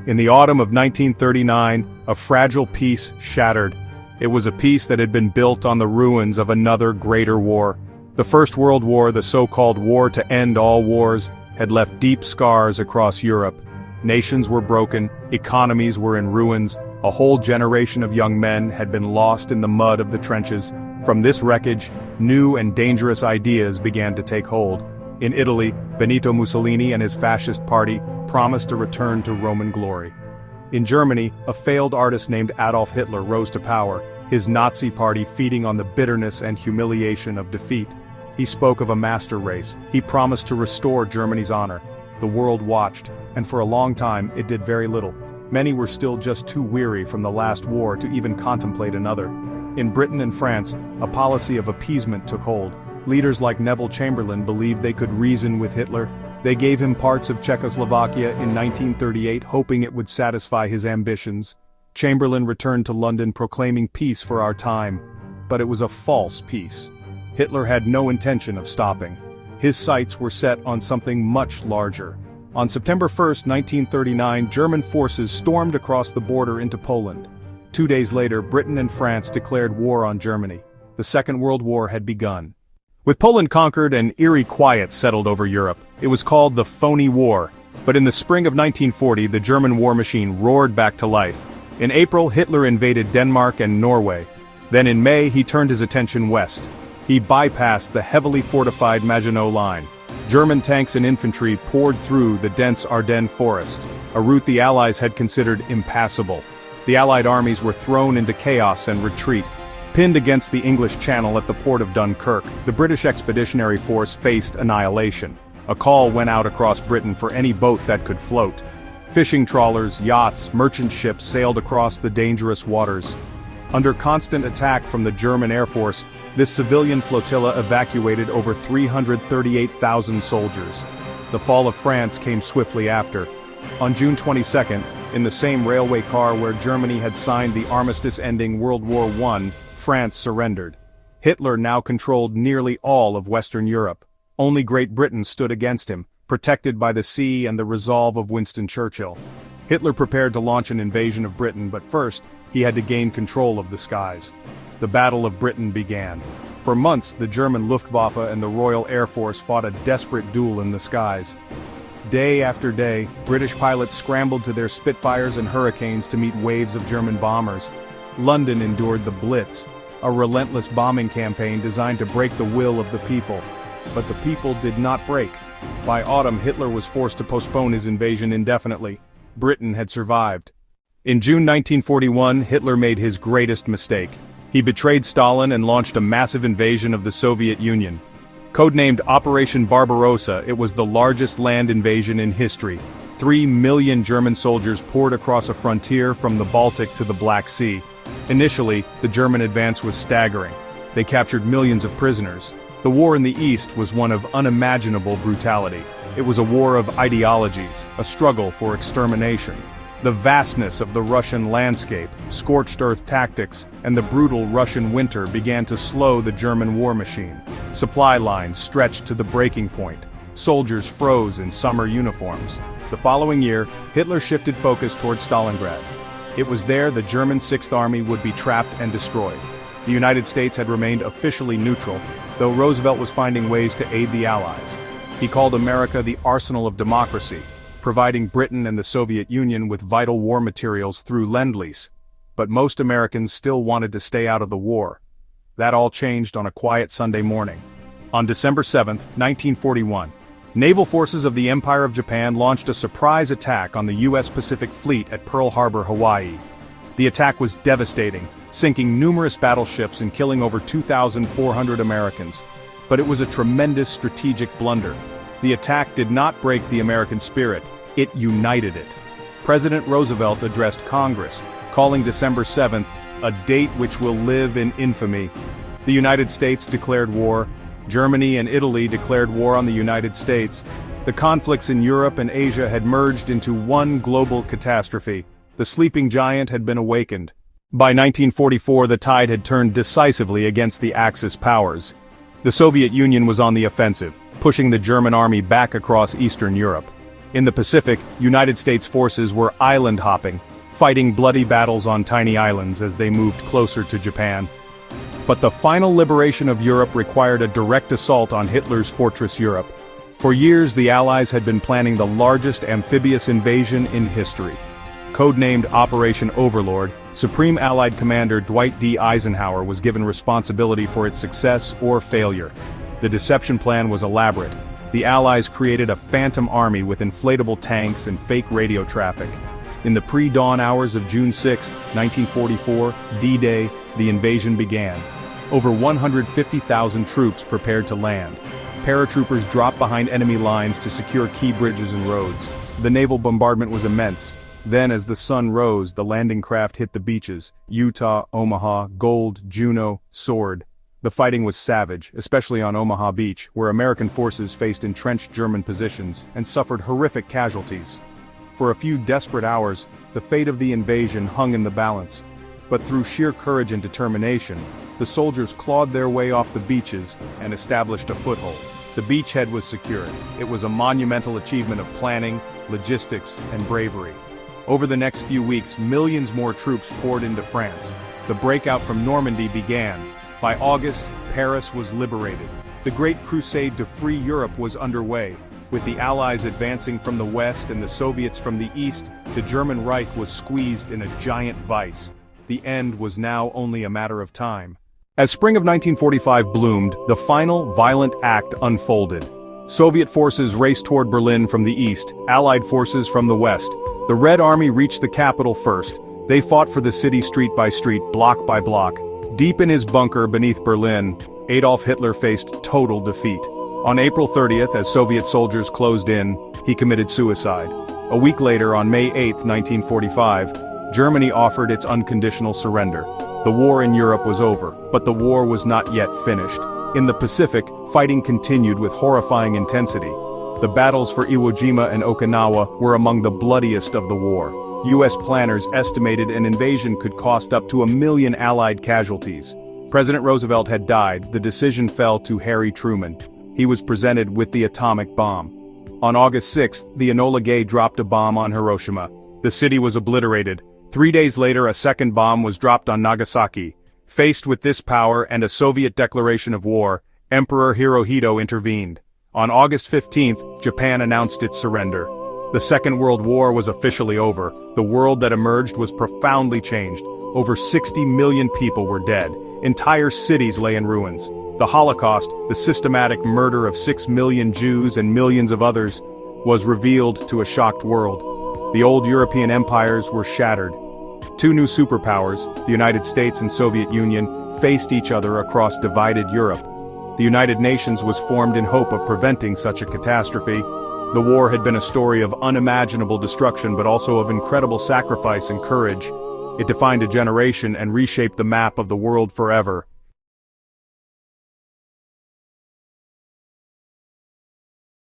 In the autumn of 1939, a fragile peace shattered. It was a peace that had been built on the ruins of another greater war. The First World War, the so-called war to end all wars, had left deep scars across Europe. Nations were broken, economies were in ruins, a whole generation of young men had been lost in the mud of the trenches. From this wreckage, new and dangerous ideas began to take hold. In Italy, Benito Mussolini and his fascist party promised a return to Roman glory. In Germany, a failed artist named Adolf Hitler rose to power, his Nazi party feeding on the bitterness and humiliation of defeat. He spoke of a master race. He promised to restore Germany's honor. The world watched, and for a long time it did very little. Many were still just too weary from the last war to even contemplate another. In Britain and France, a policy of appeasement took hold. Leaders like Neville Chamberlain believed they could reason with Hitler. They gave him parts of Czechoslovakia in 1938, hoping it would satisfy his ambitions. Chamberlain returned to London proclaiming peace for our time. But it was a false peace. Hitler had no intention of stopping. His sights were set on something much larger. On September 1, 1939, German forces stormed across the border into Poland. 2 days later, Britain and France declared war on Germany. The Second World War had begun. With Poland conquered, an eerie quiet settled over Europe. It was called the Phony War. But in the spring of 1940, the German war machine roared back to life. In April, Hitler invaded Denmark and Norway. Then in May, he turned his attention west. He bypassed the heavily fortified Maginot Line. German tanks and infantry poured through the dense Ardennes forest, a route the Allies had considered impassable. The Allied armies were thrown into chaos and retreat. Pinned against the English Channel at the port of Dunkirk, the British Expeditionary Force faced annihilation. A call went out across Britain for any boat that could float. Fishing trawlers, yachts, merchant ships sailed across the dangerous waters. Under constant attack from the German Air Force, this civilian flotilla evacuated over 338,000 soldiers. The fall of France came swiftly after. On June 22, in the same railway car where Germany had signed the armistice-ending World War I, France surrendered. Hitler now controlled nearly all of Western Europe. Only Great Britain stood against him, protected by the sea and the resolve of Winston Churchill. Hitler prepared to launch an invasion of Britain, but first, he had to gain control of the skies. The Battle of Britain began. For months, the German Luftwaffe and the Royal Air Force fought a desperate duel in the skies. Day after day, British pilots scrambled to their Spitfires and Hurricanes to meet waves of German bombers. London endured the Blitz, a relentless bombing campaign designed to break the will of the people. But the people did not break. By autumn, Hitler was forced to postpone his invasion indefinitely. Britain had survived. In June 1941, Hitler made his greatest mistake. He betrayed Stalin and launched a massive invasion of the Soviet Union. Codenamed Operation Barbarossa, it was the largest land invasion in history. 3 million German soldiers poured across a frontier from the Baltic to the Black Sea. Initially, the German advance was staggering. They captured millions of prisoners. The war in the East was one of unimaginable brutality. It was a war of ideologies, a struggle for extermination. The vastness of the Russian landscape, scorched earth tactics, and the brutal Russian winter began to slow the German war machine. Supply lines stretched to the breaking point. Soldiers froze in summer uniforms. The following year, Hitler shifted focus toward Stalingrad. It was there the German Sixth Army would be trapped and destroyed. The United States had remained officially neutral, though Roosevelt was finding ways to aid the Allies. He called America the arsenal of democracy, providing Britain and the Soviet Union with vital war materials through Lend-Lease. But most Americans still wanted to stay out of the war. That all changed on a quiet Sunday morning. On December 7, 1941, naval forces of the Empire of Japan launched a surprise attack on the U.S. Pacific Fleet at Pearl Harbor, Hawaii. The attack was devastating, sinking numerous battleships and killing over 2,400 Americans. But it was a tremendous strategic blunder. The attack did not break the American spirit, it united it. President Roosevelt addressed Congress, calling December 7th a date which will live in infamy. The United States declared war. Germany and Italy declared war on the United States. The conflicts in Europe and Asia had merged into one global catastrophe. The sleeping giant had been awakened. By 1944, the tide had turned decisively against the Axis powers. The Soviet Union was on the offensive, pushing the German army back across Eastern Europe. In the Pacific, United States forces were island hopping, fighting bloody battles on tiny islands as they moved closer to Japan. But the final liberation of Europe required a direct assault on Hitler's fortress Europe. For years, the Allies had been planning the largest amphibious invasion in history. Codenamed Operation Overlord, Supreme Allied Commander Dwight D. Eisenhower was given responsibility for its success or failure. The deception plan was elaborate. The Allies created a phantom army with inflatable tanks and fake radio traffic. In the pre-dawn hours of June 6, 1944, D-Day, the invasion began. Over 150,000 troops prepared to land. Paratroopers dropped behind enemy lines to secure key bridges and roads. The naval bombardment was immense. Then, as the sun rose, the landing craft hit the beaches: Utah, Omaha, Gold, Juneau, Sword. The fighting was savage, especially on Omaha Beach, where American forces faced entrenched German positions and suffered horrific casualties. For a few desperate hours, the fate of the invasion hung in the balance. But through sheer courage and determination, the soldiers clawed their way off the beaches and established a foothold. The beachhead was secured. It was a monumental achievement of planning, logistics, and bravery. Over the next few weeks, millions more troops poured into France. The breakout from Normandy began. By August, Paris was liberated. The Great Crusade to free Europe was underway. With the Allies advancing from the west and the Soviets from the east, the German Reich was squeezed in a giant vice. The end was now only a matter of time. As spring of 1945 bloomed, the final violent act unfolded. Soviet forces raced toward Berlin from the east, Allied forces from the west. The Red Army reached the capital first. They fought for the city street by street, block by block. Deep in his bunker beneath Berlin, Adolf Hitler faced total defeat. On April 30th, as Soviet soldiers closed in, he committed suicide. A week later, on May 8, 1945, Germany offered its unconditional surrender. The war in Europe was over, but the war was not yet finished. In the Pacific, fighting continued with horrifying intensity. The battles for Iwo Jima and Okinawa were among the bloodiest of the war. U.S. planners estimated an invasion could cost up to 1 million Allied casualties. President Roosevelt had died. The decision fell to Harry Truman. He was presented with the atomic bomb. On August 6, the Enola Gay dropped a bomb on Hiroshima. The city was obliterated. 3 days later, a second bomb was dropped on Nagasaki. Faced with this power and a Soviet declaration of war, Emperor Hirohito intervened. On August 15th, Japan announced its surrender. The Second World War was officially over. The world that emerged was profoundly changed. Over 60 million people were dead. Entire cities lay in ruins. The Holocaust, the systematic murder of 6 million Jews and millions of others, was revealed to a shocked world. The old European empires were shattered. Two new superpowers, the United States and Soviet Union, faced each other across divided Europe. The United Nations was formed in hope of preventing such a catastrophe. The war had been a story of unimaginable destruction but also of incredible sacrifice and courage. It defined a generation and reshaped the map of the world forever.